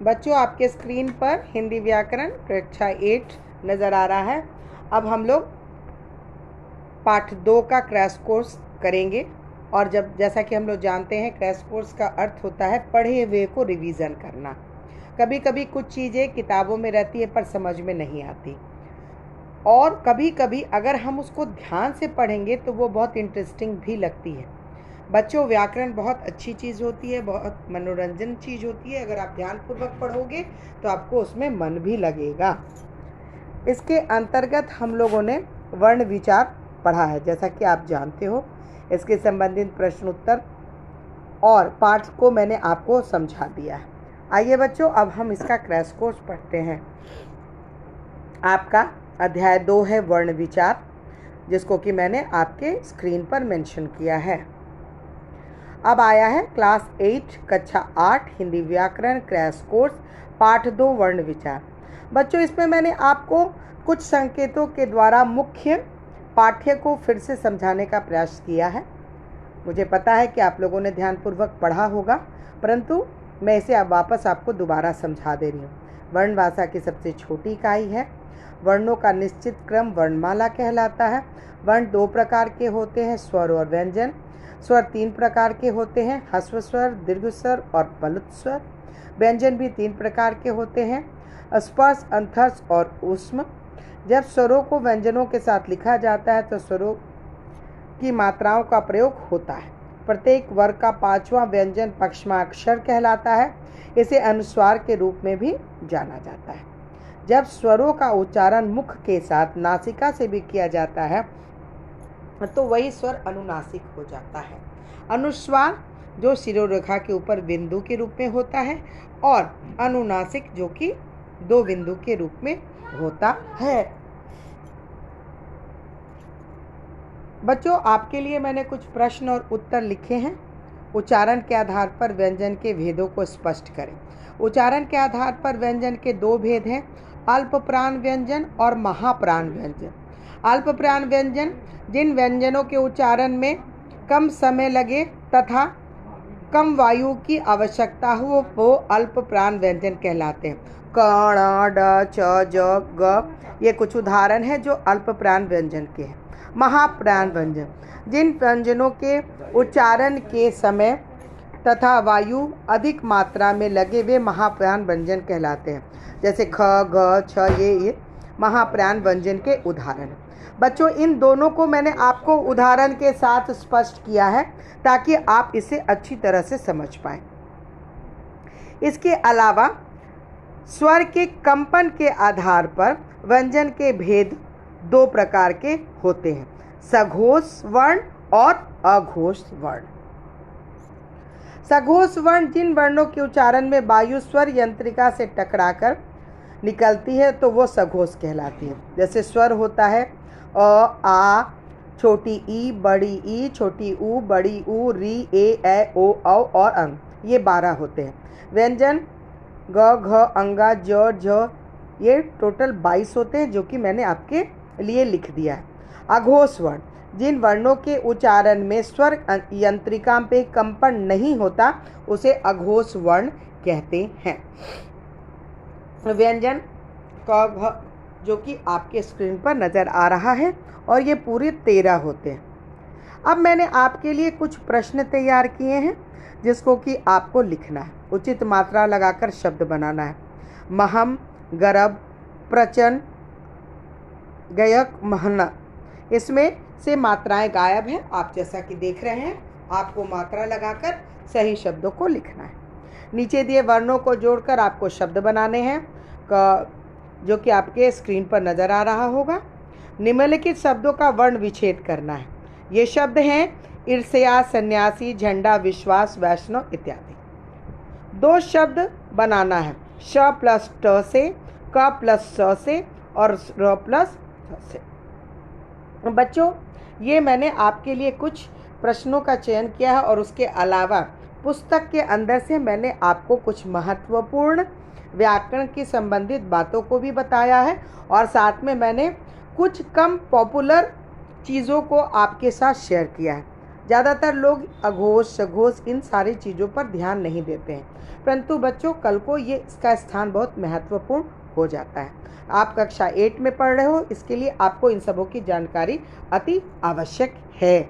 बच्चों, आपके स्क्रीन पर हिंदी व्याकरण कक्षा 8 नज़र आ रहा है। अब हम लोग पाठ 2 का क्रैश कोर्स करेंगे। और जैसा कि हम लोग जानते हैं, क्रैश कोर्स का अर्थ होता है पढ़े हुए को रिवीजन करना। कभी कभी कुछ चीज़ें किताबों में रहती है पर समझ में नहीं आती, और कभी कभी अगर हम उसको ध्यान से पढ़ेंगे तो वो बहुत इंटरेस्टिंग भी लगती है। बच्चों, व्याकरण बहुत अच्छी चीज़ होती है, बहुत मनोरंजन चीज़ होती है। अगर आप ध्यानपूर्वक पढ़ोगे तो आपको उसमें मन भी लगेगा। इसके अंतर्गत हम लोगों ने वर्ण विचार पढ़ा है, जैसा कि आप जानते हो। इसके संबंधित प्रश्न उत्तर और पाठ को मैंने आपको समझा दिया है। आइए बच्चों, अब हम इसका क्रैश कोर्स पढ़ते हैं। आपका अध्याय 2 है वर्ण विचार, जिसको कि मैंने आपके स्क्रीन पर मेंशन किया है। अब आया है क्लास 8 कक्षा 8 हिंदी व्याकरण क्रैश कोर्स पाठ 2 वर्ण विचार। बच्चों, इसमें मैंने आपको कुछ संकेतों के द्वारा मुख्य पाठ्य को फिर से समझाने का प्रयास किया है। मुझे पता है कि आप लोगों ने ध्यानपूर्वक पढ़ा होगा, परंतु मैं इसे अब वापस आपको दोबारा समझा दे रही हूँ। वर्ण भाषा की सबसे छोटी इकाई है। वर्णों का निश्चित क्रम वर्णमाला कहलाता है। वर्ण 2 प्रकार के होते हैं, स्वर और व्यंजन। स्वर 3 प्रकार के होते हैं, ह्रस्व स्वर, दीर्घ स्वर और प्लुत स्वर। व्यंजन भी 3 प्रकार के होते हैं, स्पर्श, अंतर्श और ऊष्म। जब स्वरों को व्यंजनों के साथ लिखा जाता है तो स्वरों की मात्राओं का प्रयोग होता है। प्रत्येक वर्ग का 5वां व्यंजन पक्षमाक्षर कहलाता है। इसे अनुस्वार के रूप में भी जाना जाता है। जब स्वरों का उच्चारण मुख के साथ नासिका से भी किया जाता है तो वही स्वर अनुनासिक हो जाता है। अनुस्वार जो शिरोरेखा के ऊपर बिंदु के रूप में होता है, और अनुनासिक जो कि 2 बिंदु के रूप में होता है। बच्चों, आपके लिए मैंने कुछ प्रश्न और उत्तर लिखे हैं। उच्चारण के आधार पर व्यंजन के भेदों को स्पष्ट करें। उच्चारण के आधार पर व्यंजन के 2 भेद हैं, अल्प प्राण व्यंजन और महाप्राण व्यंजन। अल्प प्राण व्यंजन जिन व्यंजनों के उच्चारण में कम समय लगे तथा कम वायु की आवश्यकता हो वो अल्प प्राण व्यंजन कहलाते हैं। क, ण, ड, च, ज, ग ये कुछ उदाहरण हैं जो अल्प प्राण व्यंजन के हैं। महाप्राण व्यंजन जिन व्यंजनों के उच्चारण के समय तथा वायु अधिक मात्रा में लगे वे महाप्राण व्यंजन कहलाते हैं। जैसे ख, घ, छ ये महाप्राण व्यंजन के उदाहरण हैं। बच्चों, इन दोनों को मैंने आपको उदाहरण के साथ स्पष्ट किया है ताकि आप इसे अच्छी तरह से समझ पाएं। इसके अलावा स्वर के कंपन के आधार पर व्यंजन के भेद 2 प्रकार के होते हैं, सघोष वर्ण और अघोष वर्ण। सघोष वर्ण जिन वर्णों के उच्चारण में वायु स्वर यंत्रिका से टकराकर निकलती है तो वो सघोष कहलाती है। जैसे स्वर होता है अ, आ, छोटी ई, बड़ी ई, छोटी ऊ, बड़ी ऊ, री, ए, ओ, औ और अंग, ये 12 होते हैं। व्यंजन ग, घ, अंगा, ज, झ ये टोटल 22 होते हैं, जो कि मैंने आपके लिए लिख दिया है। अघोष वर्ण जिन वर्णों के उच्चारण में स्वर यंत्रिका पे कंपन नहीं होता उसे अघोष वर्ण कहते हैं। व्यंजन क, घ जो कि आपके स्क्रीन पर नज़र आ रहा है, और ये पूरे 13 होते हैं। अब मैंने आपके लिए कुछ प्रश्न तैयार किए हैं जिसको कि आपको लिखना है। उचित मात्रा लगाकर शब्द बनाना है। महम, गरब, प्रचन, गयक, महना, इसमें से मात्राएं गायब हैं। आप जैसा कि देख रहे हैं, आपको मात्रा लगाकर सही शब्दों को लिखना है। नीचे दिए वर्णों को जोड़कर आपको शब्द बनाने हैं, जो कि आपके स्क्रीन पर नज़र आ रहा होगा। निम्नलिखित शब्दों का वर्ण विच्छेद करना है। ये शब्द हैं ईर्ष्या, सन्यासी, झंडा, विश्वास, वैष्णव इत्यादि। 2 शब्द बनाना है, श प्लस ट से, क प्लस स से और र प्लस स से। बच्चों, ये मैंने आपके लिए कुछ प्रश्नों का चयन किया है, और उसके अलावा पुस्तक के अंदर से मैंने आपको कुछ महत्वपूर्ण व्याकरण की संबंधित बातों को भी बताया है, और साथ में मैंने कुछ कम पॉपुलर चीज़ों को आपके साथ शेयर किया है। ज़्यादातर लोग अघोष सघोष इन सारी चीज़ों पर ध्यान नहीं देते हैं, परंतु बच्चों कल को ये इसका स्थान बहुत महत्वपूर्ण हो जाता है। आप कक्षा 8 में पढ़ रहे हो, इसके लिए आपको इन सबों की जानकारी अति आवश्यक है।